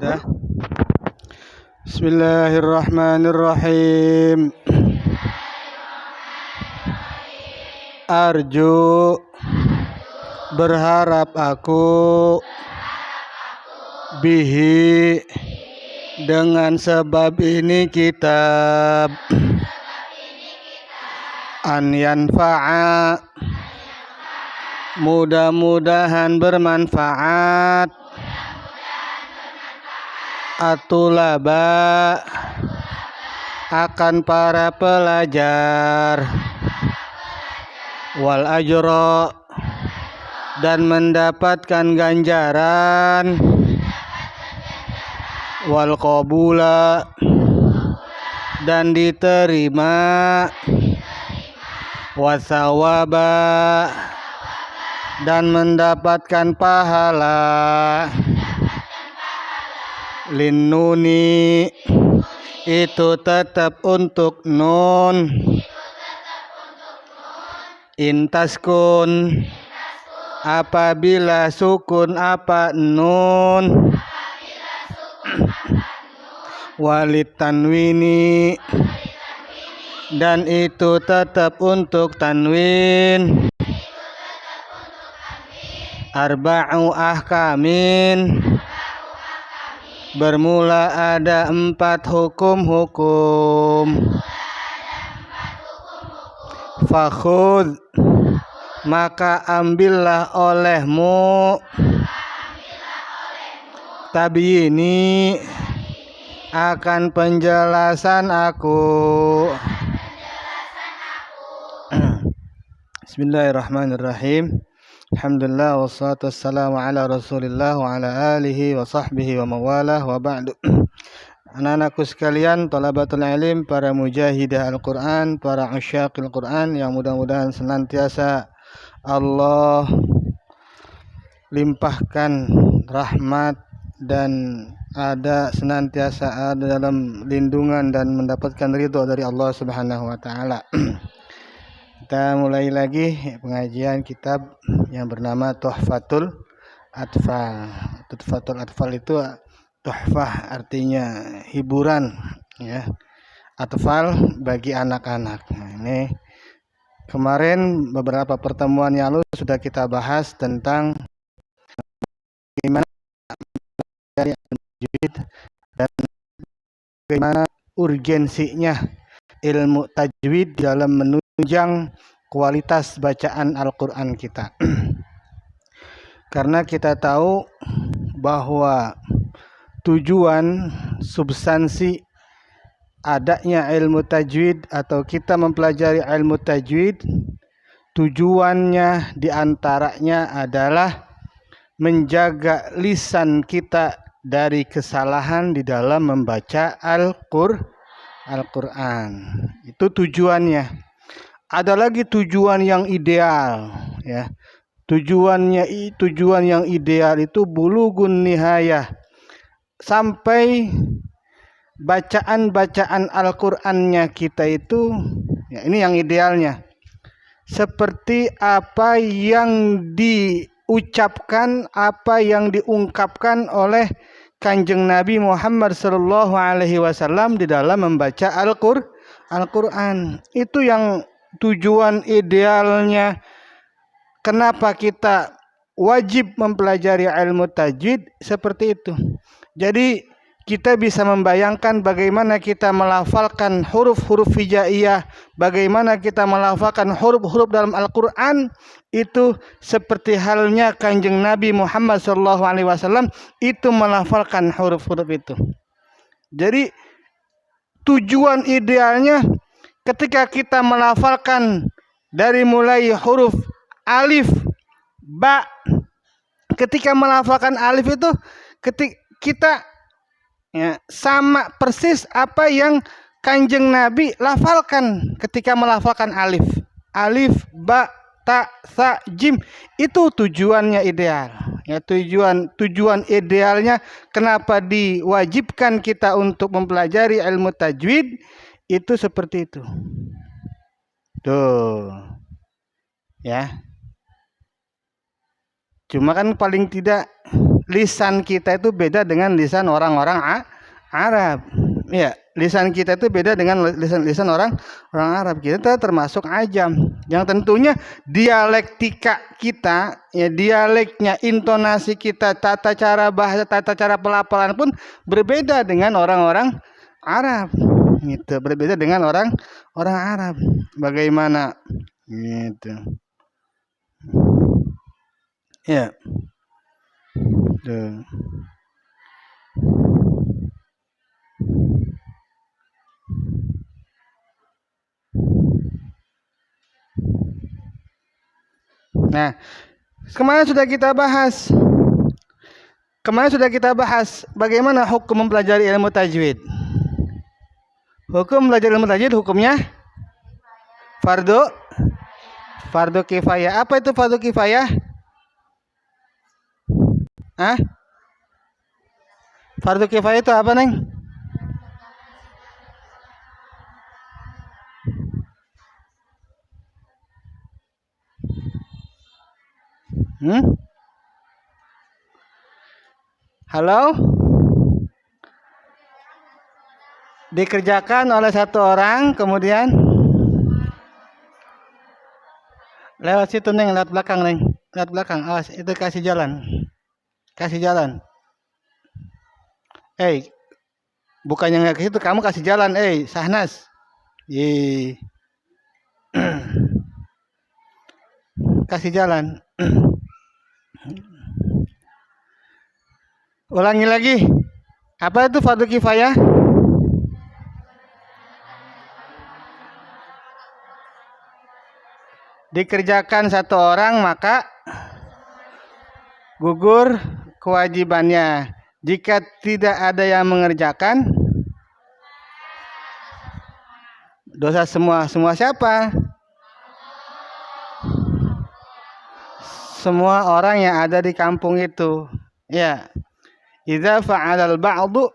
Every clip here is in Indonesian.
Dah. Bismillahirrahmanirrahim. Arju, berharap aku, bihi, dengan sebab ini kitab, an yanfa'a, mudah-mudahan bermanfaat, atulaba, akan para pelajar, wal ajro, dan mendapatkan ganjaran, wal qabula, dan diterima, wasawaba, dan mendapatkan pahala, linnuni, itu tetap untuk nun, intaskun, apabila sukun apa nun, walit tanwini, dan itu tetap untuk tanwin, arba'u ahkamin, bermula ada 4 hukum-hukum, fakhud, maka ambillah olehmu, tabyini, akan penjelasan aku. Bismillahirrahmanirrahim. Alhamdulillah wassalatu wassalamu ala Rasulillah wa ala alihi wa sahbihi wa mawalah wa ba'du. Anak-anakku sekalian, thalabatul ilim, para mujahidah Al-Qur'an, para usyaqil Qur'an yang mudah-mudahan senantiasa Allah limpahkan rahmat dan senantiasa ada dalam lindungan dan mendapatkan ridho dari Allah Subhanahu wa taala. Kita mulai lagi pengajian kitab yang bernama Tuhfatul Atfal. Tuhfatul Atfal itu tuhfah artinya hiburan, ya. Atfal bagi anak-anak. Nah, ini kemarin beberapa pertemuan yang lalu sudah kita bahas tentang bagaimana dari tajwid dan bagaimana urgensinya ilmu tajwid dalam menunjang kualitas bacaan Al-Quran kita. Karena kita tahu bahwa tujuan substansi adanya ilmu tajwid atau kita mempelajari ilmu tajwid, tujuannya diantaranya adalah menjaga lisan kita dari kesalahan di dalam membaca Al-Quran. Itu tujuannya. Ada lagi tujuan yang ideal, ya. Tujuan yang ideal itu bulughun nihayah, sampai bacaan-bacaan Al-Qur'annya kita itu, ya, ini yang idealnya, seperti apa yang diucapkan, apa yang diungkapkan oleh Kanjeng Nabi Muhammad sallallahu alaihi wasallam di dalam membaca Al-Qur'an. Itu yang tujuan idealnya. Kenapa kita wajib mempelajari ilmu tajwid seperti itu. Jadi kita bisa membayangkan bagaimana kita melafalkan huruf-huruf hijaiyah, bagaimana kita melafalkan huruf-huruf dalam Al-Qur'an, itu seperti halnya Kanjeng Nabi Muhammad SAW itu melafalkan huruf-huruf itu. Jadi tujuan idealnya ketika kita melafalkan dari mulai huruf alif, ba, ketika melafalkan alif itu kita, ya, sama persis apa yang Kanjeng Nabi lafalkan ketika melafalkan alif. Alif, ba, ta, sa, jim. Itu tujuannya ideal. Ya, tujuan idealnya kenapa diwajibkan kita untuk mempelajari ilmu tajwid itu seperti itu. Tuh. Ya. Cuma kan paling tidak lisan kita itu beda dengan lisan orang-orang Arab. Ya, lisan kita itu beda dengan lisan orang Arab. Kita termasuk ajam. Yang tentunya dialektika kita, ya dialeknya, intonasi kita, tata cara bahasa, tata cara pelafalan pun berbeda dengan orang-orang Arab. Gitu, berbeda dengan orang Arab. Bagaimana? Gitu. Ya. Tuh. Nah, kemarin sudah kita bahas. Bagaimana hukum mempelajari ilmu tajwid. Hukum belajar ilmu tajwid hukumnya fardu kifayah. Apa itu fardu kifayah? Fardu kifayah itu apa, Neng? Halo? Dikerjakan oleh satu orang, kemudian lewat situ, Neng, lewat belakang, Neng. Lewat belakang, awas, itu kasih jalan. Bukannya nggak ke situ, kamu kasih jalan, Sahnas. Kasih jalan. Ulangi lagi. Apa itu fardu kifayah? Dikerjakan satu orang maka gugur kewajibannya. Jika tidak ada yang mengerjakan, dosa semua. Semua siapa? Semua orang yang ada di kampung itu. Ya. Idza fa'alal ba'du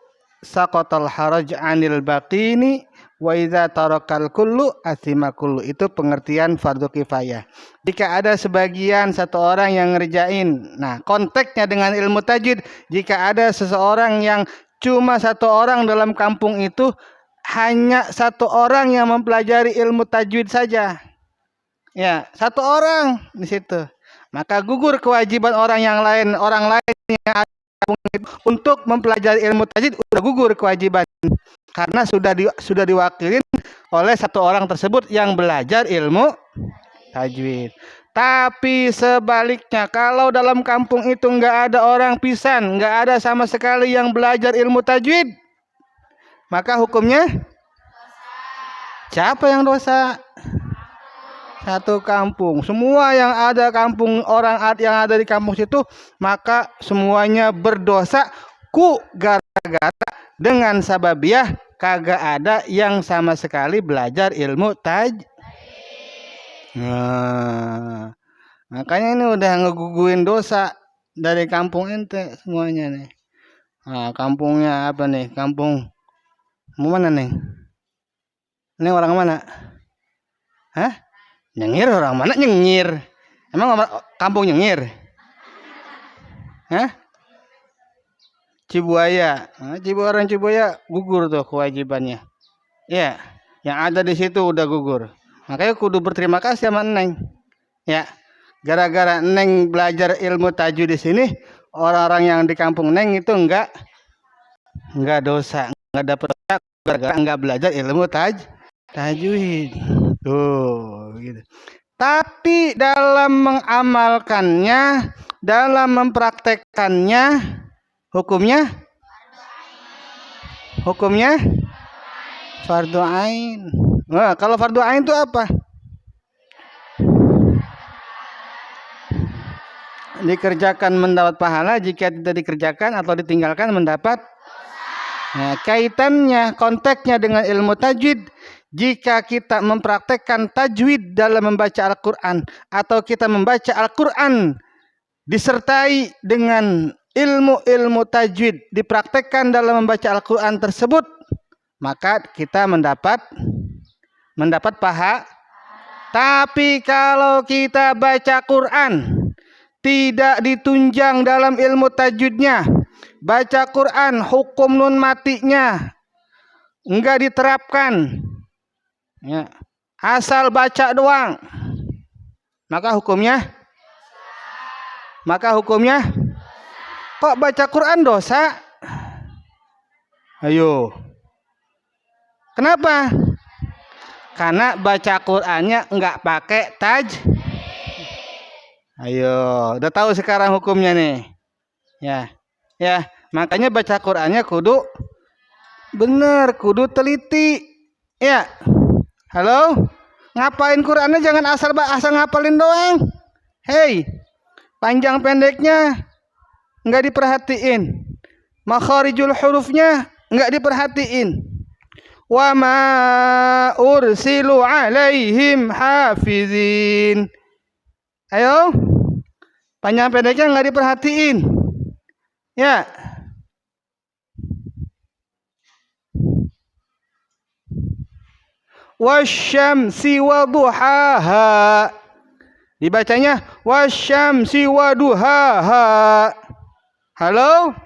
saqatal haraj 'anil baqini wa idza tarakal kullu athima kullu. Itu pengertian fardu kifayah. Jika ada sebagian satu orang yang ngerjain. Nah, konteksnya dengan ilmu tajwid, jika ada seseorang yang cuma satu orang dalam kampung itu, hanya satu orang yang mempelajari ilmu tajwid saja. Ya, satu orang di situ. Maka gugur kewajiban orang lain yang ada untuk mempelajari ilmu tajwid, udah gugur kewajiban karena sudah diwakilin oleh satu orang tersebut yang belajar ilmu tajwid. Tapi sebaliknya, kalau dalam kampung itu nggak ada orang pisan, nggak ada sama sekali yang belajar ilmu tajwid, maka hukumnya siapa yang dosa? Satu kampung, semua yang ada kampung, orang yang ada di kampung situ, maka semuanya berdosa gara-gara dengan sababiah kagak ada yang sama sekali belajar ilmu tajwid. Nah, makanya ini udah ngegugurin dosa dari kampung ente semuanya nih. Nah, kampungnya apa nih? Kampung mana nih? Ini orang mana? Nyengir, orang mana nyengir? Emang kampung nyengir? Cibuaya. Nah, orang Cibuaya gugur tuh kewajibannya. Ya, yang ada di situ udah gugur. Makanya kudu berterima kasih sama Neng. Ya, gara-gara Neng belajar ilmu tajwid di sini, orang-orang yang di kampung Neng itu enggak dosa, enggak dapat dosa gara-gara enggak belajar ilmu tajwid. Tuh, gitu. Tapi dalam mengamalkannya, dalam mempraktekkannya, hukumnya fardu ain. Nah, kalau fardu ain itu apa? Dikerjakan mendapat pahala, jika tidak dikerjakan atau ditinggalkan mendapat. Nah, kaitannya, konteksnya dengan ilmu tajwid. Jika kita mempraktekkan tajwid dalam membaca Al-Quran, atau kita membaca Al-Quran disertai dengan ilmu tajwid, dipraktekkan dalam membaca Al-Quran tersebut, maka kita mendapat pahala. Tapi kalau kita baca Quran tidak ditunjang dalam ilmu tajwidnya. Baca Quran hukum nun matinya enggak diterapkan. Ya. Asal baca doang. Maka hukumnya kok baca Quran dosa? Ayo. Kenapa? Karena baca Qur'annya enggak pakai Ayo, udah tahu sekarang hukumnya nih. Ya, makanya baca Qur'annya kudu bener, kudu teliti. Ya. Halo? Ngapain Qur'annya jangan asal ngapalin doang. Hei, panjang pendeknya enggak diperhatiin. Makharijul hurufnya enggak diperhatiin. Wa ma ursilu alaihim hafizin. Ayo, panjang pendeknya nggak diperhatiin. Ya. Wasyamsi waduhaha. Dibacanya wasyamsi waduhaha. Halo?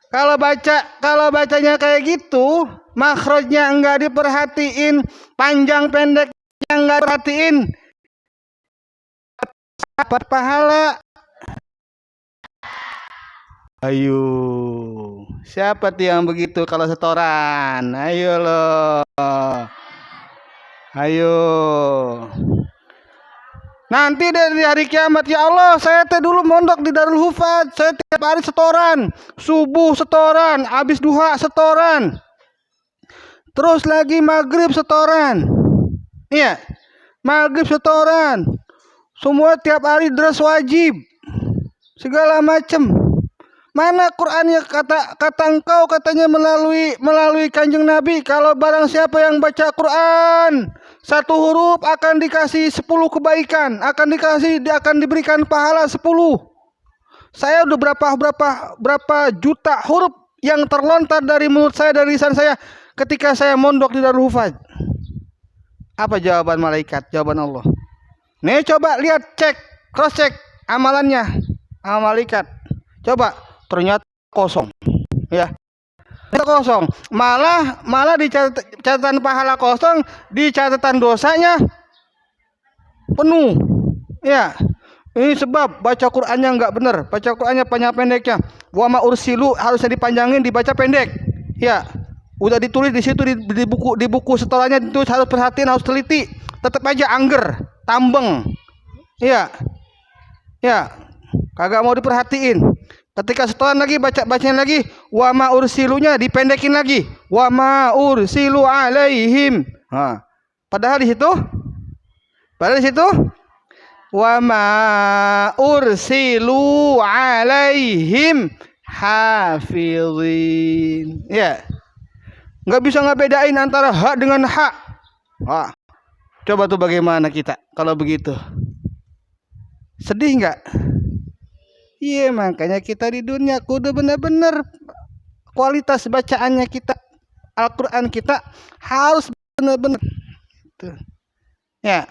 Kalau bacanya kayak gitu, makhrajnya enggak diperhatiin, panjang pendeknya enggak diperhatiin, dapat pahala. Ayo, siapa tuh yang begitu kalau setoran? Ayo loh, ayo. Nanti dari hari kiamat, ya Allah, saya teh dulu mondok di Darul Hufaz, saya tiap hari setoran, subuh setoran, habis duha setoran, terus lagi maghrib setoran, iya, maghrib setoran, semua tiap hari dress wajib, segala macam. Mana Qur'annya kata engkau katanya melalui Kanjeng Nabi, kalau barang siapa yang baca Qur'an satu huruf akan dikasih 10 kebaikan, akan diberikan pahala 10. Saya udah berapa juta huruf yang terlontar dari mulut saya, dari lisan saya ketika saya mondok di Darul Hufaz. Apa jawaban malaikat? Jawaban Allah. Nih coba lihat, cross check amalannya sama malaikat. Coba, ternyata kosong. Ya. Kosong, malah di catatan pahala kosong, di catatan dosanya penuh. Ya, ini sebab baca Qur'annya enggak benar, baca Qur'annya panjang pendeknya. Wa ma ursilu harusnya dipanjangin, dibaca pendek. Ya, udah ditulis di situ di buku setorannya itu harus perhatiin, harus teliti. Tetap aja angger, tambeng. Ya, kagak mau diperhatiin. Ketika setoran lagi bacanya lagi, wa ma ursilunya dipendekin lagi, wa ma ursilu alaihim. Padahal di situ wa ma ursilu alaihim hafizin. Ya. Enggak bisa ngebedain antara ha dengan ha. Coba tuh bagaimana kita kalau begitu? Sedih enggak? Iya, makanya kita di dunia kudu benar-benar kualitas bacaannya kita, Al-Quran kita harus benar-benar. Ya.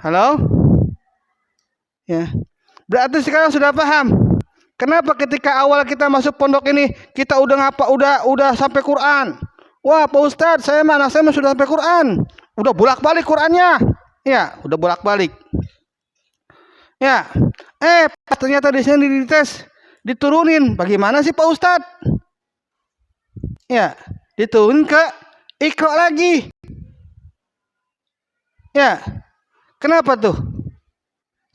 Halo? Ya. Berarti sekarang sudah paham kenapa ketika awal kita masuk pondok ini kita udah sampai Quran. Wah, Pak Ustadz, saya mah sudah sampai Quran. Udah bolak-balik Qurannya. Ya, udah bolak-balik. Ya. Ternyata di sini dites, diturunin. Bagaimana sih Pak Ustadz? Ya, diturunin ke Iqra lagi. Ya. Kenapa tuh?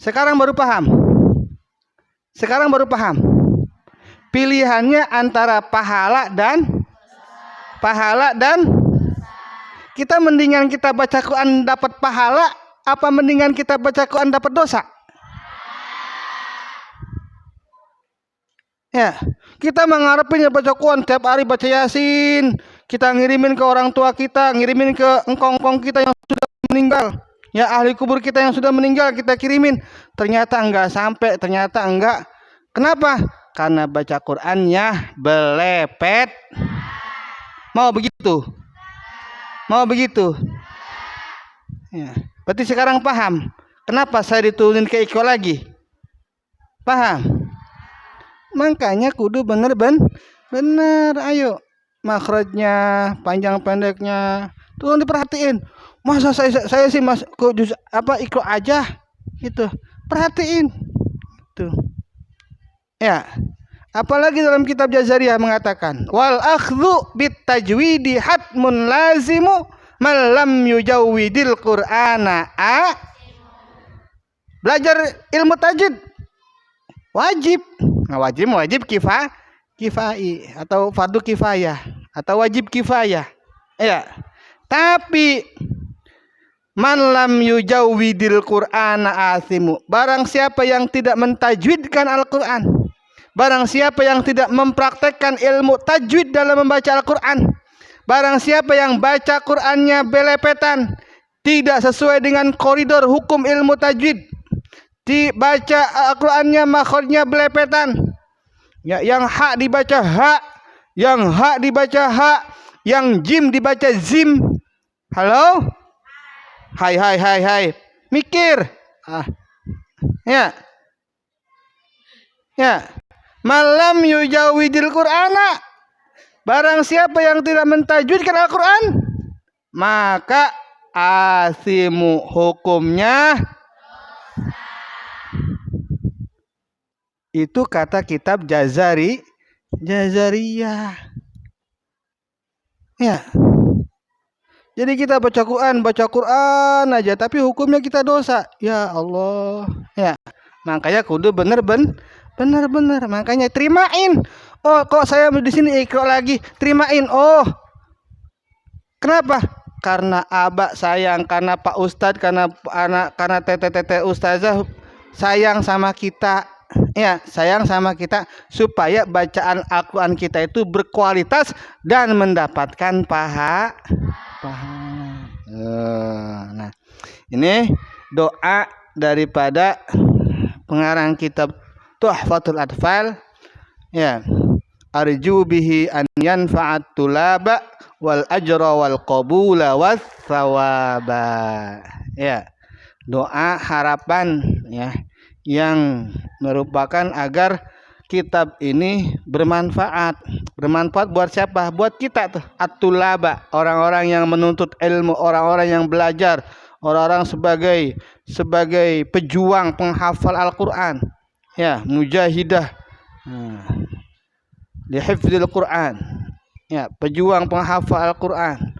Sekarang baru paham. Pilihannya antara pahala dan kita mendingan kita baca Quran dapat pahala apa mendingan kita baca Quran dapat dosa? Ya, kita mengharapin baca Quran tiap hari, baca Yasin, kita ngirimin ke orang tua kita, ngirimin ke engkong-engkong kita yang sudah meninggal, ya ahli kubur kita yang sudah meninggal kita kirimin. Ternyata enggak sampai, ternyata enggak. Kenapa? Karena baca Qurannya belepet. Mau begitu? Ya. Berarti sekarang paham. Kenapa saya diturunin ke Iqra lagi? Paham? Makanya kudu bener. Ayo, makhrajnya, panjang pendeknya, tolong diperhatiin. Masa saya sih mas Iqra aja gitu. Perhatiin. Tuh. Ya. Apalagi dalam kitab Jazariyah mengatakan, wal akhdhu bit tajwidi hatmun lazimu man lam yujawwidil qur'ana. Belajar ilmu tajwid wajib. Nah, wajib kifai atau fardu kifayah atau wajib kifayah. Ya. Tapi man lam yujawwidil qur'ana asimu. Barang siapa yang tidak mentajwidkan Al-Qur'an, barang siapa yang tidak mempraktekkan ilmu tajwid dalam membaca Al-Quran, barang siapa yang baca Qurannya belepetan, tidak sesuai dengan koridor hukum ilmu tajwid, dibaca Al-Qurannya makhrajnya belepetan, ya, yang ha dibaca ha, yang ha dibaca ha, yang jim dibaca zim. Halo? Hai. Mikir. Ya. Malam yujawidil Qur'ana. Barang siapa yang tidak mentajwidkan Al-Quran, maka asimu hukumnya. Itu kata kitab Jazariyah. Ya. Jadi kita baca Quran aja, tapi hukumnya kita dosa. Ya Allah. Ya. Makanya kudu bener. Makanya terimain. Oh, kok saya di sini Iqra lagi? Terimain. Oh. Kenapa? Karena abah sayang, karena Pak Ustadz, karena anak, karena tete ustazah sayang sama kita. Ya, sayang sama kita supaya bacaan Al-Qur'an kita itu berkualitas dan mendapatkan pahala. Nah, ini doa daripada pengarang kitab Tuhfatul Atfal, ya, arju bihi an yanfa'at tulaba wal ajra wal qabula was thawaba. Ya, doa harapan, ya, yang merupakan agar kitab ini bermanfaat buat siapa? Buat kita tuh, at-tulaba, orang-orang yang menuntut ilmu, orang-orang yang belajar, orang-orang sebagai pejuang penghafal Al-Qur'an. Ya, mujahidah di hifdzil Quran. Ya, pejuang penghafal Al-Qur'an.